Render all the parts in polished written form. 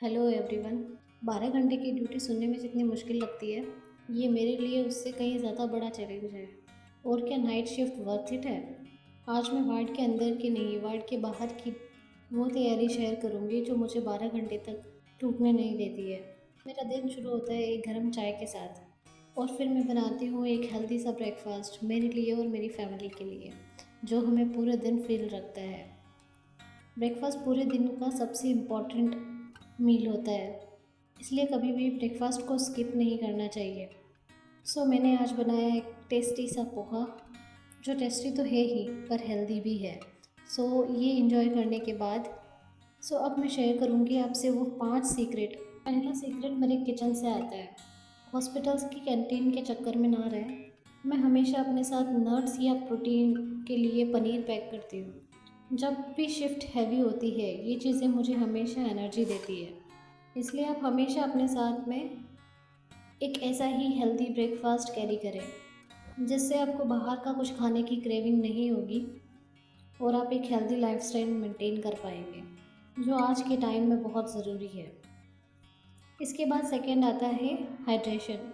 Hello everyone. 12 घंटे की duty सुनने में जितनी मुश्किल लगती है, ये मेरे लिए उससे कहीं ज़्यादा बड़ा चैलेंज है। और क्या नाइट शिफ्ट वर्थ इट है? आज मैं वार्ड के अंदर की नहीं, वार्ड के बाहर की वो तैयारी शेयर करूँगी जो मुझे 12 घंटे तक टूटने नहीं देती है। मेरा दिन शुरू होता है एक गर्म चाय के साथ, और फिर मैं बनाती हूँ एक हेल्दी सा ब्रेकफास्ट मेरे लिए और मेरी फैमिली के लिए, जो हमें पूरे दिन फिल रखता है। ब्रेकफास्ट पूरे दिन का सबसे इम्पॉर्टेंट मील होता है, इसलिए कभी भी ब्रेकफास्ट को स्किप नहीं करना चाहिए। मैंने आज बनाया एक टेस्टी सा पोहा, जो टेस्टी तो है ही पर हेल्दी भी है। ये इंजॉय करने के बाद अब मैं शेयर करूँगी आपसे वो 5 सीक्रेट। पहला सीक्रेट मेरे किचन से आता है। हॉस्पिटल्स की कैंटीन के चक्कर में ना रहे, मैं हमेशा अपने साथ नट्स या प्रोटीन के लिए पनीर पैक करती हूँ। जब भी शिफ्ट हैवी होती है, ये चीज़ें मुझे हमेशा एनर्जी देती है। इसलिए आप हमेशा अपने साथ में एक ऐसा ही हेल्दी ब्रेकफास्ट कैरी करें, जिससे आपको बाहर का कुछ खाने की क्रेविंग नहीं होगी और आप एक हेल्दी लाइफस्टाइल मेंटेन कर पाएंगे, जो आज के टाइम में बहुत ज़रूरी है। इसके बाद सेकंड आता है हाइड्रेशन।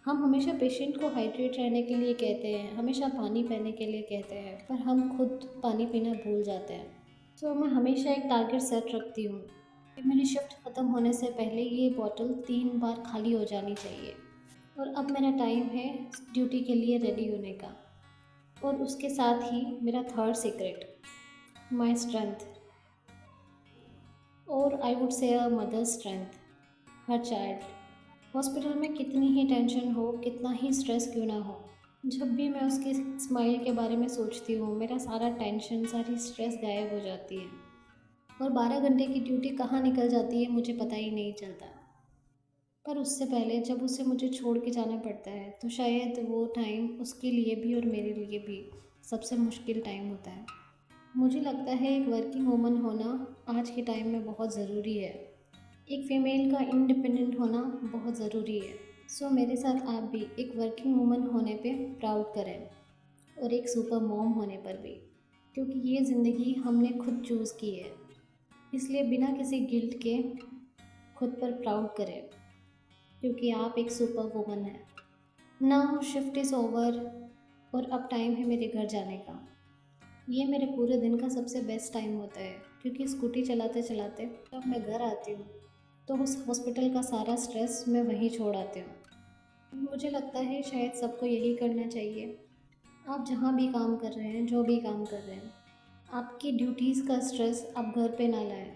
हम हमेशा पेशेंट को हाइड्रेट रहने के लिए कहते हैं, हमेशा पानी पीने के लिए कहते हैं, पर हम खुद पानी पीना भूल जाते हैं। मैं हमेशा एक टारगेट सेट रखती हूँ कि मेरी शिफ्ट ख़त्म होने से पहले ये बॉटल 3 बार खाली हो जानी चाहिए। और अब मेरा टाइम है ड्यूटी के लिए रेडी होने का। और उसके साथ ही मेरा थर्ड सीक्रेट, माई स्ट्रेंथ, और I would say a mother strength. Her child, hospital में कितनी ही टेंशन हो, कितना ही स्ट्रेस क्यों ना हो, जब भी मैं उसकी स्माइल के बारे में सोचती हूँ, मेरा सारा टेंशन, सारी स्ट्रेस गायब हो जाती है। और 12 घंटे की ड्यूटी कहाँ निकल जाती है मुझे पता ही नहीं चलता। पर उससे पहले जब उसे मुझे छोड़ के जाना पड़ता है, तो शायद वो टाइम उसके लिए भी और मेरे लिए भी सबसे मुश्किल टाइम होता है। मुझे लगता है एक वर्किंग वूमन होना आज के टाइम में बहुत ज़रूरी है। एक फ़ीमेल का इंडिपेंडेंट होना बहुत ज़रूरी है। मेरे साथ आप भी एक वर्किंग वूमन होने पे प्राउड करें, और एक सुपर मॉम होने पर भी, क्योंकि ये ज़िंदगी हमने खुद चूज़ की है। इसलिए बिना किसी गिल्ट के खुद पर प्राउड करें, क्योंकि आप एक सुपर वूमन हैं। नाउ शिफ्ट इज़ ओवर, और अब टाइम है मेरे घर जाने का। ये मेरे पूरे दिन का सबसे बेस्ट टाइम होता है, क्योंकि स्कूटी चलाते चलाते जब मैं घर आती हूँ, तो उस हॉस्पिटल का सारा स्ट्रेस मैं वहीं छोड़ आती हूँ। मुझे लगता है शायद सबको यही करना चाहिए। आप जहाँ भी काम कर रहे हैं, जो भी काम कर रहे हैं, आपकी ड्यूटीज़ का स्ट्रेस आप घर पे ना लाएं।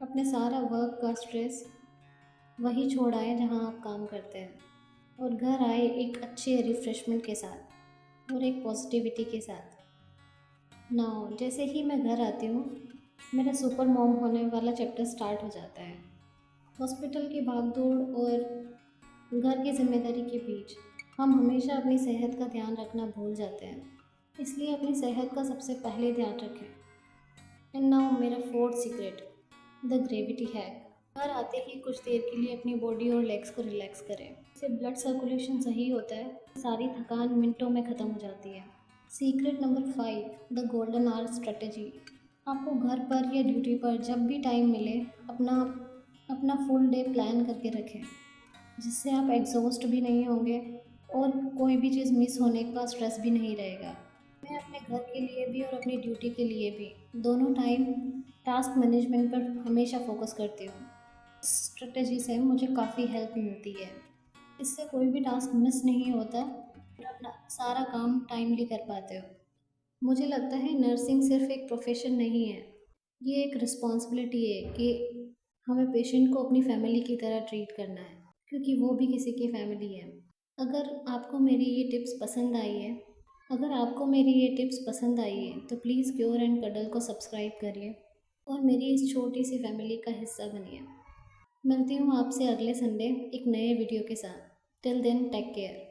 अपने सारा वर्क का स्ट्रेस वहीं छोड़ आए जहाँ आप काम करते हैं, और घर आए एक अच्छे रिफ़्रेशमेंट के साथ और एक पॉजिटिविटी के साथ। नाउ जैसे ही मैं घर आती हूँ, मेरा सुपर मॉम होने वाला चैप्टर स्टार्ट हो जाता है। हॉस्पिटल की भागदौड़ और घर की जिम्मेदारी के बीच हम हमेशा अपनी सेहत का ध्यान रखना भूल जाते हैं। इसलिए अपनी सेहत का सबसे पहले ध्यान रखें। एंड नाउ मेरा fourth secret, the gravity hack. घर आते ही कुछ देर के लिए अपनी बॉडी और लेग्स को रिलैक्स करें। इससे ब्लड सर्कुलेशन सही होता है, सारी थकान मिनटों में ख़त्म हो जाती है। Secret number 5, the golden hour strategy. आपको घर पर या ड्यूटी पर जब भी टाइम मिले, अपना अपना फुल डे प्लान करके रखें, जिससे आप एग्जॉस्ट भी नहीं होंगे और कोई भी चीज़ मिस होने का स्ट्रेस भी नहीं रहेगा। मैं अपने घर के लिए भी और अपनी ड्यूटी के लिए भी दोनों टाइम टास्क मैनेजमेंट पर हमेशा फोकस करती हूँ। इस स्ट्रेटजी से मुझे काफ़ी हेल्प मिलती है। इससे कोई भी टास्क मिस नहीं होता और अपना सारा काम टाइमली कर पाते हो। मुझे लगता है नर्सिंग सिर्फ एक प्रोफेशन नहीं है, ये एक रिस्पॉन्सिबिलिटी है कि हमें पेशेंट को अपनी फैमिली की तरह ट्रीट करना है, क्योंकि वो भी किसी की फैमिली है। अगर आपको मेरी ये टिप्स पसंद आई है अगर आपको मेरी ये टिप्स पसंद आई है तो प्लीज़ क्योर एंड कडल को सब्सक्राइब करिए और मेरी इस छोटी सी फैमिली का हिस्सा बनिए। मिलती हूँ आपसे अगले संडे एक नए वीडियो के साथ। Till then take care.